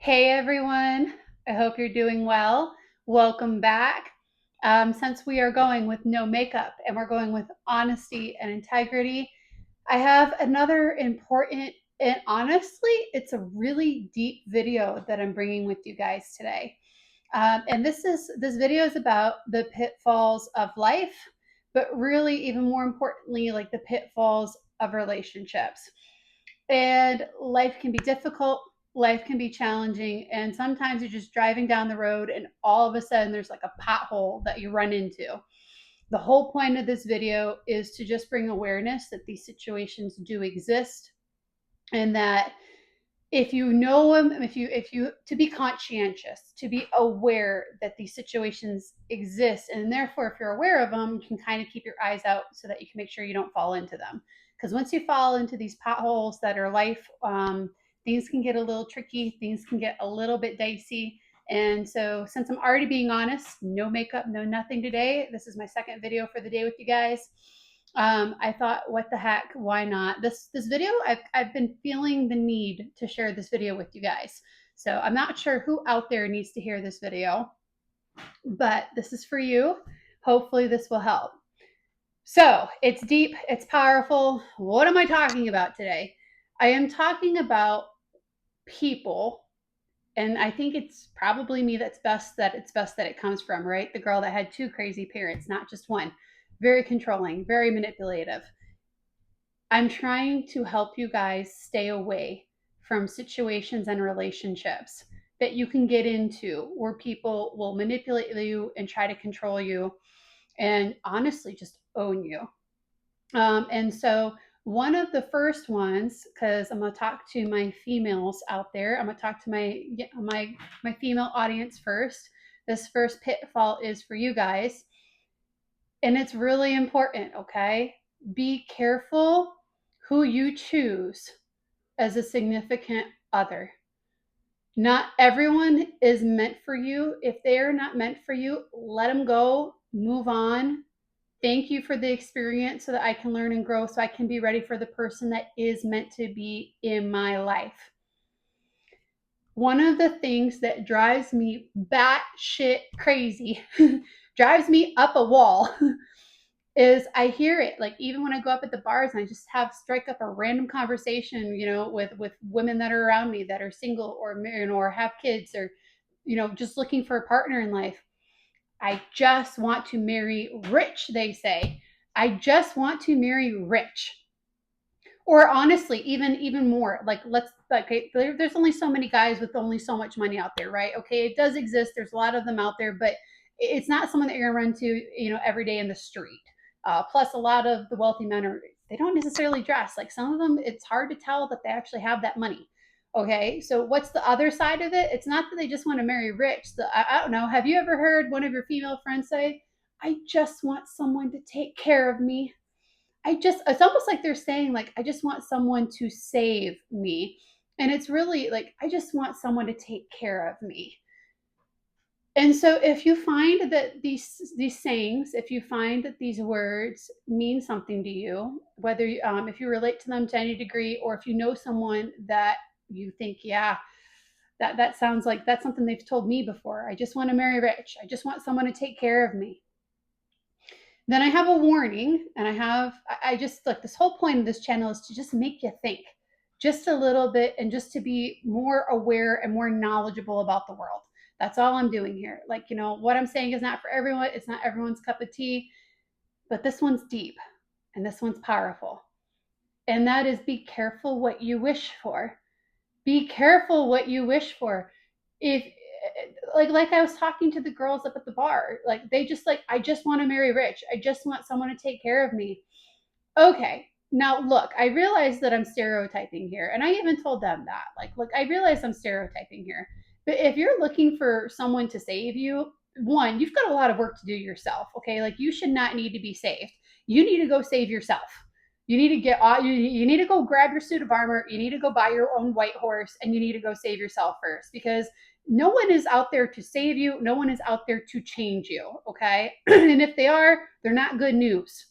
Hey everyone, I hope you're doing well. Welcome back. Since we are going with no makeup and we're going with honesty and integrity, I have another important and honestly, it's a really deep video that I'm bringing with you guys today. And this video is about the pitfalls of life, but really, even more importantly, like the pitfalls of relationships. And life can be difficult, life can be challenging, and sometimes you're just driving down the road and all of a sudden there's like a pothole that you run into. The whole point of this video is to just bring awareness that these situations do exist, and that if you know them, if you to be conscientious, to be aware that these situations exist, and therefore if you're aware of them, you can kind of keep your eyes out so that you can make sure you don't fall into them. Because once you fall into these potholes that are life, things can get a little tricky, things can get a little bit dicey. And so, since I'm already being honest, no makeup, no nothing today. This is my second video for the day with you guys. I thought, what the heck? Why not? This video, I've been feeling the need to share this video with you guys. So I'm not sure who out there needs to hear this video, but this is for you. Hopefully, this will help. So it's deep, it's powerful. What am I talking about today? I am talking about people, and I think it's probably me that's best that it's best that it comes from, right? The girl that had two crazy parents, not just one. Very controlling, very manipulative. I'm trying to help you guys stay away from situations and relationships that you can get into where people will manipulate you and try to control you and honestly just own you. And so, one of the first ones, because I'm going to talk to my females out there, I'm going to talk to my female audience first. This first pitfall is for you guys, and it's really important. Okay, be careful who you choose as a significant other. Not everyone is meant for you. If they are not meant for you, let them go, move on. Thank you for the experience so that I can learn and grow so I can be ready for the person that is meant to be in my life. One of the things that drives me batshit crazy, drives me up a wall, is I hear it, like, even when I go up at the bars and I just have strike up a random conversation, with women that are around me that are single or married or have kids, or just looking for a partner in life. I just want to marry rich, they say. I just want to marry rich. Or honestly, even more, like, okay, there's only so many guys with only so much money out there, right? Okay, it does exist, there's a lot of them out there, but it's not someone that you're gonna run to every day in the street. Plus, a lot of the wealthy men they don't necessarily dress like some of them. It's hard to tell that they actually have that money. Okay, so what's the other side of it? It's not that they just want to marry rich. I don't know, have you ever heard one of your female friends say, I just want someone to take care of me? It's almost like they're saying, like, I just want someone to save me. And it's really like, I just want someone to take care of me. And so, if you find that these sayings, if you find that these words mean something to you, whether if you relate to them to any degree, or if you know someone that you think, yeah, that sounds like that's something they've told me before. I just want to marry rich. I just want someone to take care of me. Then I have a warning, and I just, like, this whole point of this channel is to just make you think just a little bit and just to be more aware and more knowledgeable about the world. That's all I'm doing here. Like, what I'm saying is not for everyone. It's not everyone's cup of tea, but this one's deep and this one's powerful. And that is, be careful what you wish for. Be careful what you wish for. If like I was talking to the girls up at the bar, like, they just, like, I just want to marry rich. I just want someone to take care of me. Okay, now look, I realize that I'm stereotyping here, and I even told them that. Like, look, I realize I'm stereotyping here. But if you're looking for someone to save you, one, you've got a lot of work to do yourself, okay? Like, you should not need to be saved. You need to go save yourself. You need to you need to go grab your suit of armor, you need to go buy your own white horse, and you need to go save yourself first, because no one is out there to save you, no one is out there to change you, okay? And if they are, they're not good news.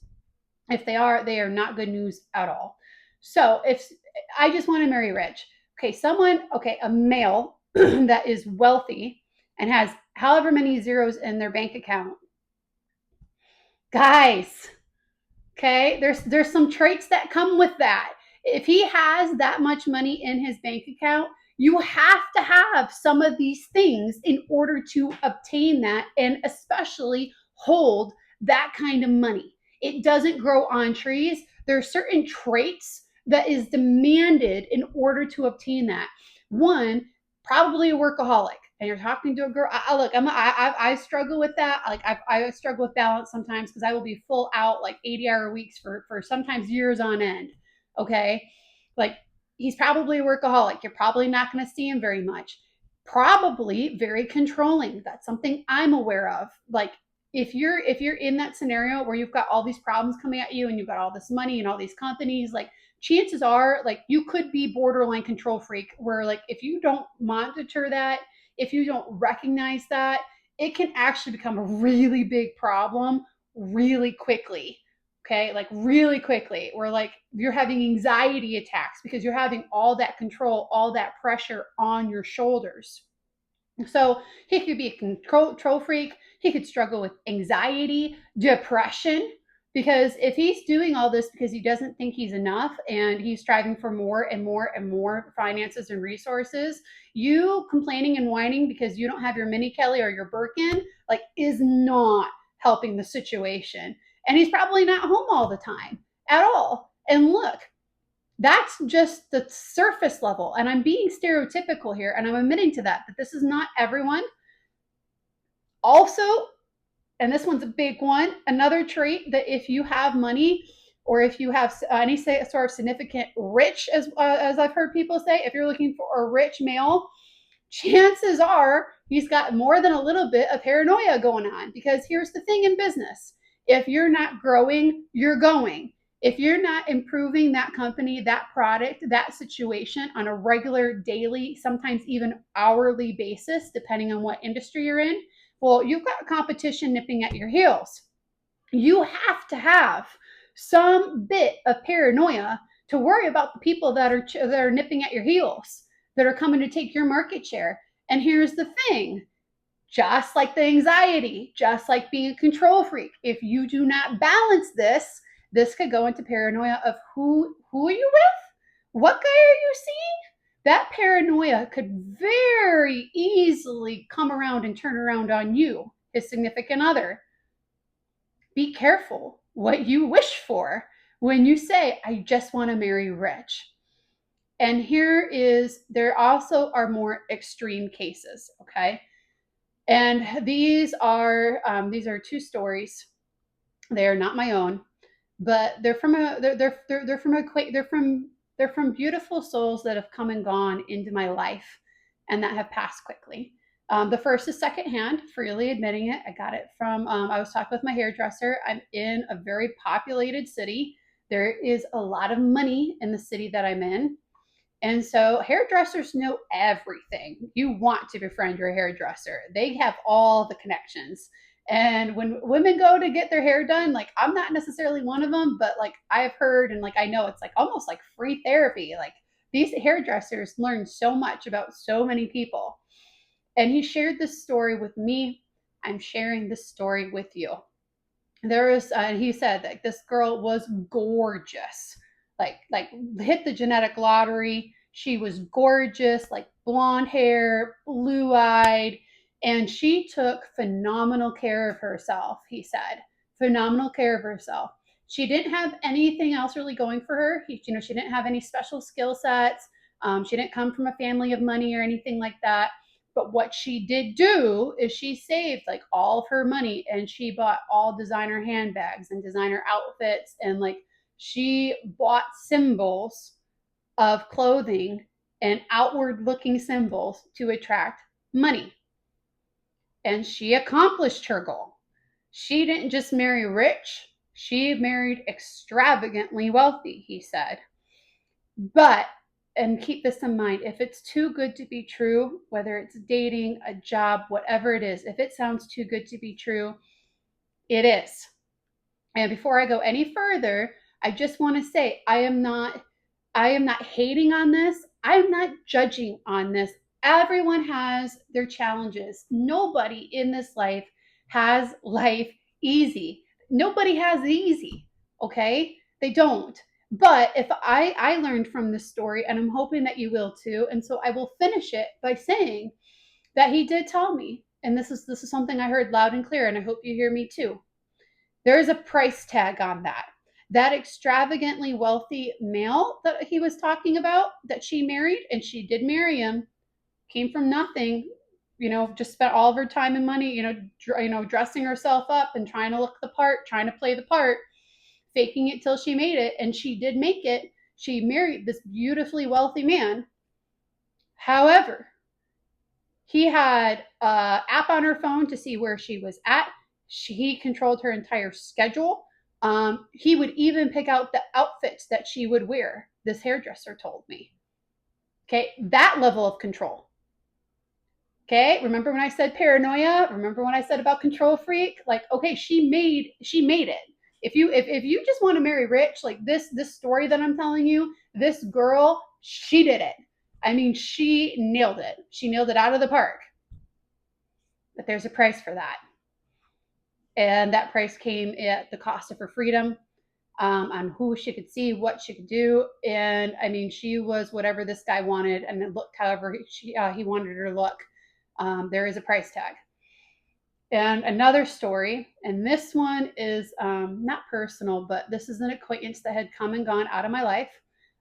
If they are not good news at all. So, if I just want to marry rich, okay, a male that is wealthy and has however many zeros in their bank account, guys, okay, there's some traits that come with that. If he has that much money in his bank account, you have to have some of these things in order to obtain that, and especially hold that kind of money. It doesn't grow on trees. There are certain traits that is demanded in order to obtain that. One, probably a workaholic, and you're talking to a girl. Look, I struggle with that. Like I struggle with balance sometimes because I will be full out like 80-hour weeks for sometimes years on end. Okay, like he's probably a workaholic. You're probably not going to see him very much. Probably very controlling. That's something I'm aware of. Like if you're in that scenario where you've got all these problems coming at you and you've got all this money and all these companies, like chances are like you could be borderline control freak, where like if you don't monitor that, if you don't recognize that, it can actually become a really big problem really quickly. Okay, like really quickly, where like you're having anxiety attacks because you're having all that control, all that pressure on your shoulders. So he could be a control freak. He could struggle with anxiety, depression, because if he's doing all this because he doesn't think he's enough and he's striving for more and more and more finances and resources, you complaining and whining because you don't have your mini Kelly or your Birkin, like, is not helping the situation. And he's probably not home all the time at all. And look, that's just the surface level. And I'm being stereotypical here, and I'm admitting to that this is not everyone. Also, and this one's a big one, another trait that if you have money or if you have any sort of significant rich, as I've heard people say, if you're looking for a rich male, chances are he's got more than a little bit of paranoia going on. Because here's the thing in business: if you're not growing, you're going. If you're not improving that company, that product, that situation on a regular, daily, sometimes even hourly basis, depending on what industry you're in, well, you've got competition nipping at your heels. You have to have some bit of paranoia to worry about the people that are nipping at your heels, that are coming to take your market share. And here's the thing: just like the anxiety, just like being a control freak, if you do not balance this, this could go into paranoia of who are you with? What guy are you seeing? That paranoia could very easily come around and turn around on you, his significant other. Be careful what you wish for when you say, I just want to marry rich. And there also are more extreme cases, okay? And these are two stories. They are not my own, but they're from beautiful souls that have come and gone into my life and that have passed quickly. The first is secondhand, freely admitting it. I got it from, I was talking with my hairdresser. I'm in a very populated city. There is a lot of money in the city that I'm in. And so hairdressers know everything. You want to befriend your hairdresser. They have all the connections. And when women go to get their hair done, like I'm not necessarily one of them, but like I've heard and like I know it's like almost like free therapy. Like these hairdressers learn so much about so many people. And he shared this story with me. I'm sharing this story with you. He said that this girl was gorgeous, like hit the genetic lottery. She was gorgeous, like blonde hair, blue eyed, and she took phenomenal care of herself. He said phenomenal care of herself. She didn't have anything else really going for her. She didn't have any special skill sets. She didn't come from a family of money or anything like that. But what she did do is she saved like all of her money and she bought all designer handbags and designer outfits, and like she bought symbols of clothing and outward looking symbols to attract money. And she accomplished her goal. She didn't just marry rich, she married extravagantly wealthy, he said. But and keep this in mind: if it's too good to be true, whether it's dating, a job, whatever it is, if it sounds too good to be true, it is. And before I go any further, I just want to say I am not hating on this. I'm not judging on this Everyone has their challenges. Nobody in this life has life easy. Nobody has it easy, okay? They don't. But if I learned from this story, and I'm hoping that you will too, and so I will finish it by saying that he did tell me, and this is something I heard loud and clear, and I hope you hear me too. There is a price tag on that. That extravagantly wealthy male that he was talking about, that she married, and she did marry him, came from nothing, just spent all of her time and money, dressing herself up and trying to look the part, trying to play the part, faking it till she made it, and she did make it. She married this beautifully wealthy man. However, he had an app on her phone to see where she was at. He controlled her entire schedule. He would even pick out the outfits that she would wear. This hairdresser told me. Okay, that level of control. Okay, remember when I said paranoia? Remember when I said about control freak? Like, okay, she made it. If you just want to marry rich, like this story that I'm telling you, this girl, she did it. I mean, she nailed it. She nailed it out of the park. But there's a price for that. And that price came at the cost of her freedom, on who she could see, what she could do. And I mean, she was whatever this guy wanted, and it looked however he wanted her to look. There is a price tag. And another story, and this one is not personal, but this is an acquaintance that had come and gone out of my life.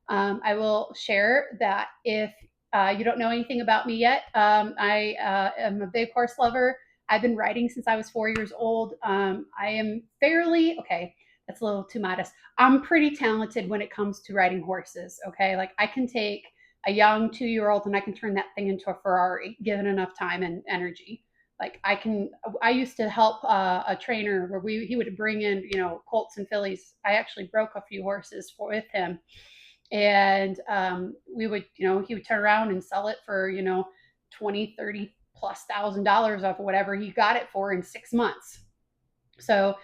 I will share that if you don't know anything about me yet, I am a big horse lover. I've been riding since I was 4 years old. I am fairly, okay, that's a little too modest. I'm pretty talented when it comes to riding horses, okay? Like I can take a young 2-year-old and I can turn that thing into a Ferrari, given enough time and energy. Like I used to help a trainer where he would bring in, colts and fillies. I actually broke a few horses with him, and we would, he would turn around and sell it for, 20, 30 plus $1,000 off of whatever he got it for in 6 months. So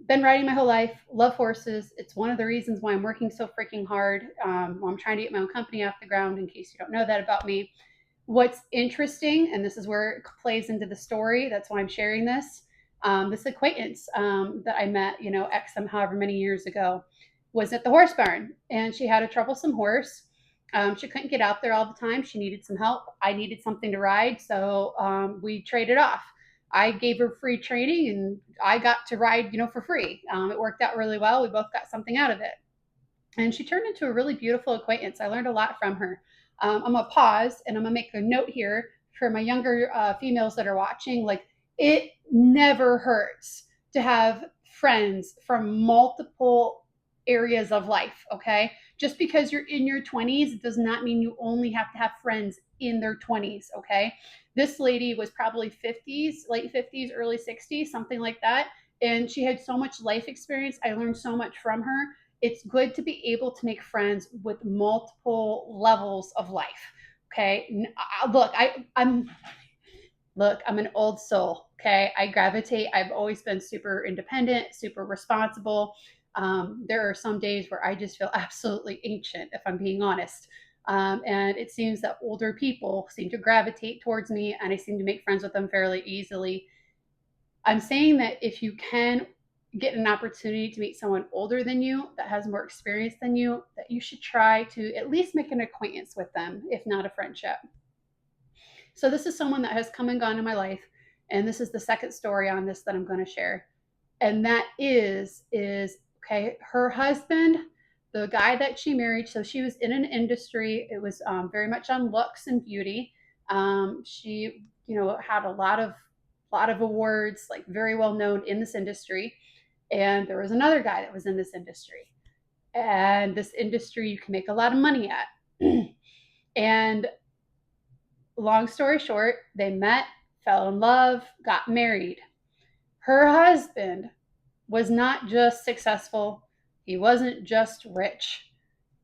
been riding my whole life, love horses. It's one of the reasons why I'm working so freaking hard. I'm trying to get my own company off the ground, in case you don't know that about me. What's interesting, and this is where it plays into the story, that's why I'm sharing this. This acquaintance that I met, X however many years ago, was at the horse barn, and she had a troublesome horse. She couldn't get out there all the time. She needed some help. I needed something to ride, so we traded off. I gave her free training, and I got to ride, for free. It worked out really well. We both got something out of it, and she turned into a really beautiful acquaintance. I learned a lot from her. I'm gonna pause and I'm gonna make a note here for my younger females that are watching. Like, it never hurts to have friends from multiple areas of life. Okay, just because you're in your 20s does not mean you only have to have friends in their 20s. Okay, this lady was probably 50s, late 50s, early 60s, something like that, and she had so much life experience. I learned so much from her. It's good to be able to make friends with multiple levels of life. Okay, I'm an old soul. Okay, I gravitate. I've always been super independent, super responsible. There are some days where I just feel absolutely ancient, if I'm being honest. And it seems that older people seem to gravitate towards me, and I seem to make friends with them fairly easily. I'm saying that if you can get an opportunity to meet someone older than you that has more experience than you, that you should try to at least make an acquaintance with them, if not a friendship. So this is someone that has come and gone in my life, and this is the second story on this that I'm going to share. And that is okay, her husband, the guy that she married, so she was in an industry, it was very much on looks and beauty. She, had a lot of awards, like very well known in this industry. And there was another guy that was in this industry. And this industry you can make a lot of money at. And long story short, they met, fell in love, got married. Her husband was not just successful, he wasn't just rich.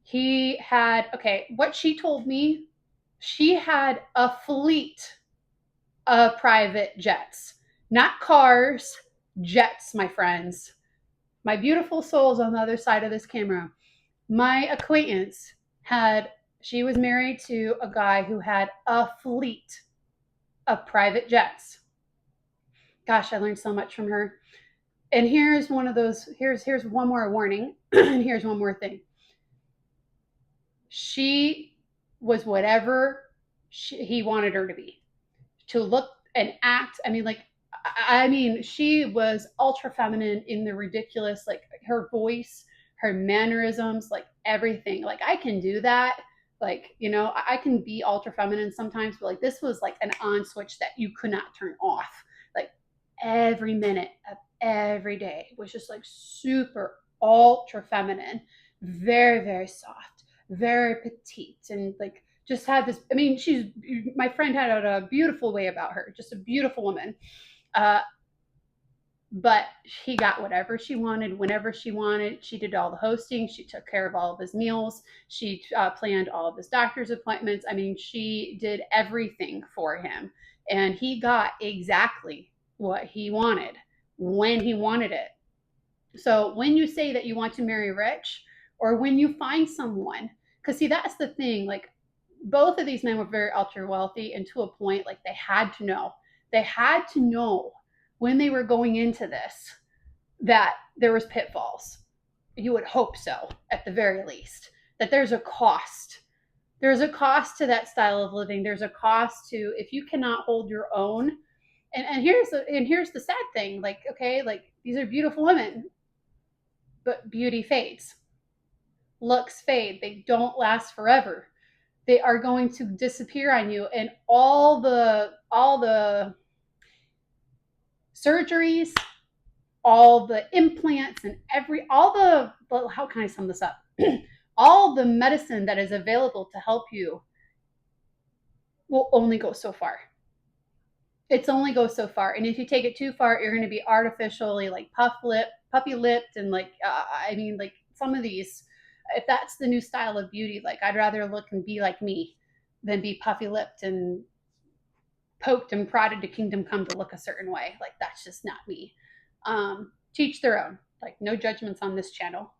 He had, okay, what she told me, she had a fleet of private jets, not cars, jets, my friends. My beautiful souls on the other side of this camera. My acquaintance She was married to a guy who had a fleet of private jets. Gosh, I learned so much from her. And here's one of those, here's one more warning, and here's one more thing. She was whatever he wanted her to be, to look and act. She was ultra feminine in the ridiculous, like her voice, her mannerisms, like everything. Like I can do that. Like, I can be ultra feminine sometimes, but like this was like an on switch that you could not turn off. Like every minute of every day was just like super ultra feminine, very, very soft, very petite, and like just had this. My friend had a beautiful way about her, just a beautiful woman. Uh, but she got whatever she wanted, whenever she wanted. She did all the hosting. She took care of all of his meals. She planned all of his doctor's appointments. She did everything for him. And he got exactly what he wanted when he wanted it. So when you say that you want to marry rich, or when you find someone, because see, that's the thing, like both of these men were very ultra wealthy, and to a point, like they had to know. They had to know when they were going into this that there was pitfalls. You would hope so, at the very least, that there's a cost. There's a cost to that style of living. There's a cost to, if you cannot hold your own. And here's the sad thing. Like, okay, like these are beautiful women, but beauty fades. Looks fade. They don't last forever. They are going to disappear on you, and all the surgeries, all the implants, and how can I sum this up? All the medicine that is available to help you will only go so far. It's only goes so far, and if you take it too far, you're going to be artificially like puppy lipped, and like like some of these. If that's the new style of beauty, like I'd rather look and be like me than be puffy lipped and poked and prodded to kingdom come to look a certain way. Like that's just not me. Teach their own. Like no judgments on this channel.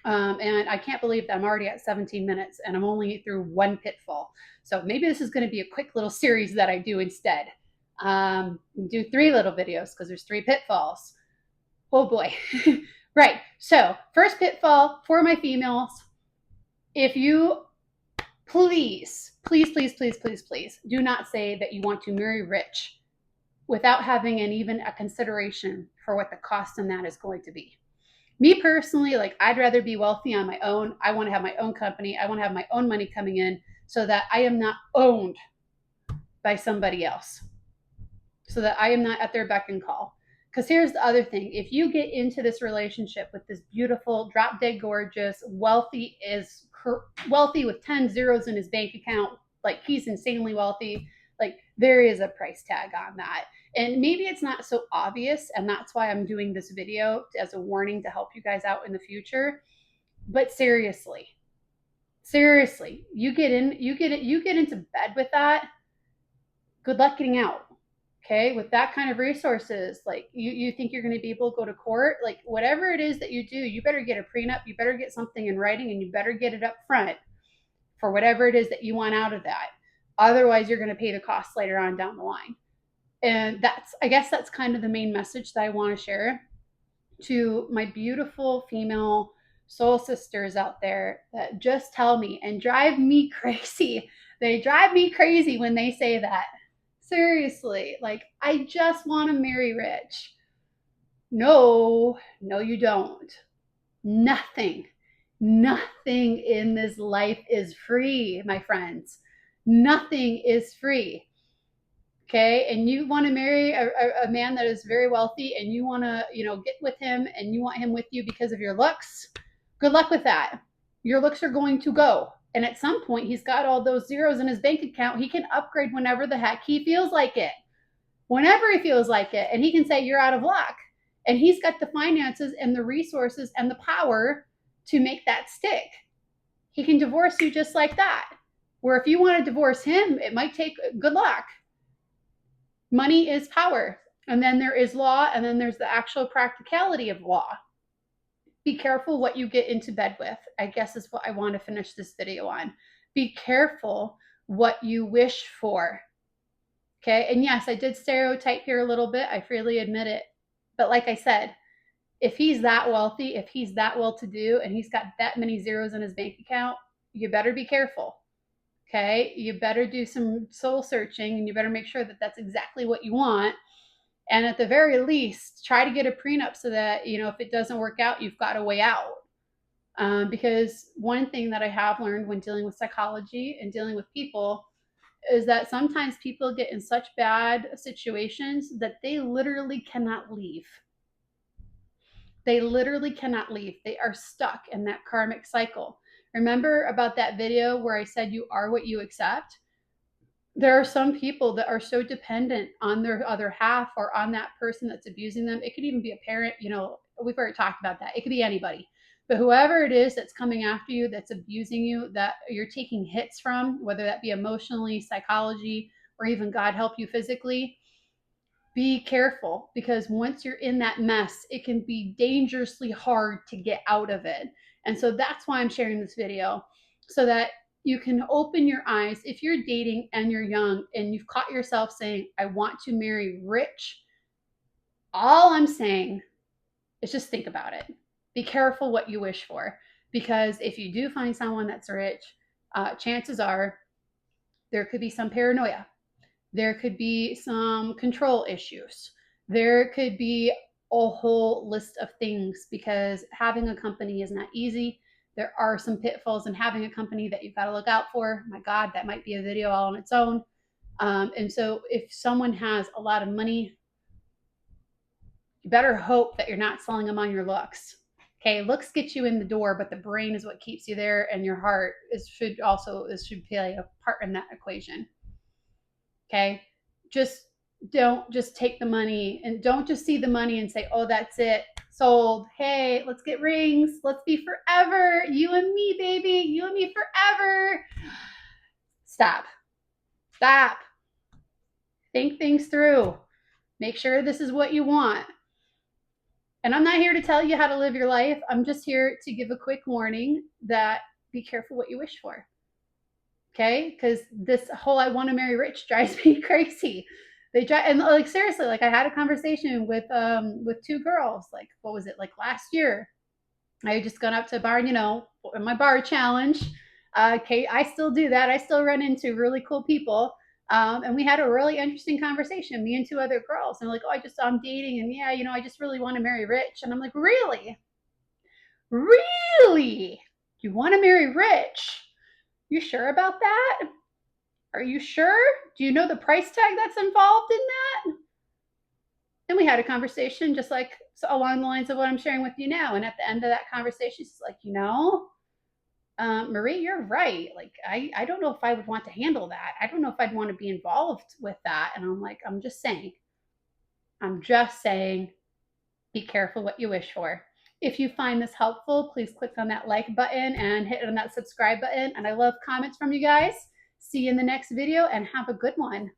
And I can't believe that I'm already at 17 minutes and I'm only through one pitfall. So maybe this is going to be a quick little series that I do instead. Do 3 little videos because there's 3 pitfalls. Oh boy. Right. So first pitfall for my females. If you please do not say that you want to marry rich without having even a consideration for what the cost in that is going to be. Me personally, like I'd rather be wealthy on my own. I want to have my own company. I want to have my own money coming in so that I am not owned by somebody else, so that I am not at their beck and call. Because here's the other thing. If you get into this relationship with this beautiful, drop dead gorgeous, wealthy with 10 zeros in his bank account, like he's insanely wealthy, like there is a price tag on that. And maybe it's not so obvious, and that's why I'm doing this video as a warning to help you guys out in the future. But seriously, you get into bed with that, good luck getting out. Okay, with that kind of resources, like you think you're going to be able to go to court, like whatever it is that you do, you better get a prenup, you better get something in writing, and you better get it up front for whatever it is that you want out of that. Otherwise, you're going to pay the costs later on down the line. And I guess that's kind of the main message that I want to share to my beautiful female soul sisters out there that just tell me and drive me crazy. They drive me crazy when they say that. Seriously, like, I just want to marry rich. No, you don't. Nothing in this life is free, my friends. Nothing is free. Okay, and you want to marry a man that is very wealthy, and you want to, get with him, and you want him with you because of your looks. Good luck with that. Your looks are going to go. And at some point, he's got all those zeros in his bank account. He can upgrade whenever the heck he feels like it. Whenever he feels like it. And he can say, you're out of luck. And he's got the finances and the resources and the power to make that stick. He can divorce you just like that. Where if you want to divorce him, it might take good luck. Money is power. And then there is law, and then there's the actual practicality of law. Be careful what you get into bed with, I guess is what I want to finish this video on. Be careful what you wish for. Okay. And yes, I did stereotype here a little bit. I freely admit it. But like I said, if he's that wealthy, if he's that well to do, and he's got that many zeros in his bank account, you better be careful. Okay. You better do some soul searching, and you better make sure that that's exactly what you want. And at the very least, try to get a prenup so that, if it doesn't work out, you've got a way out. Because one thing that I have learned when dealing with psychology and dealing with people is that sometimes people get in such bad situations that they literally cannot leave. They literally cannot leave. They are stuck in that karmic cycle. Remember about that video where I said you are what you accept? There are some people that are so dependent on their other half or on that person that's abusing them. It could even be a parent, we've already talked about that. It could be anybody. But whoever it is that's coming after you, that's abusing you, that you're taking hits from, whether that be emotionally, psychology, or even God help you physically, be careful, because once you're in that mess, it can be dangerously hard to get out of it. And so that's why I'm sharing this video, so that you can open your eyes. If you're dating and you're young and you've caught yourself saying, I want to marry rich, all I'm saying is just think about it. Be careful what you wish for, because if you do find someone that's rich, chances are there could be some paranoia. There could be some control issues. There could be a whole list of things, because having a company is not easy. There are some pitfalls in having a company that you've got to look out for. My God, that might be a video all on its own. And so if someone has a lot of money, you better hope that you're not selling them on your looks. Okay, looks get you in the door, but the brain is what keeps you there, and your heart should play a part in that equation. Okay, don't just take the money, and don't just see the money and say, oh, that's it, sold. Hey, let's get rings. Let's be forever. You and me, baby. You and me forever. Stop. Stop. Think things through. Make sure this is what you want. And I'm not here to tell you how to live your life. I'm just here to give a quick warning that be careful what you wish for. Okay? Because this whole I want to marry rich drives me crazy. They drive, and like seriously, like I had a conversation with two girls, like what was it, like last year. I had just gone up to a bar, in my bar challenge. Okay, I still do that. I still run into really cool people. And we had a really interesting conversation, me and two other girls. And like, oh, I'm dating, and yeah, I just really want to marry rich. And I'm like, really? Really? You want to marry rich? You sure about that? Are you sure? Do you know the price tag that's involved in that? And we had a conversation just like along the lines of what I'm sharing with you now. And at the end of that conversation, she's like, Marie, you're right. Like, I don't know if I would want to handle that. I don't know if I'd want to be involved with that. And I'm like, I'm just saying, be careful what you wish for. If you find this helpful, please click on that like button and hit on that subscribe button. And I love comments from you guys. See you in the next video, and have a good one.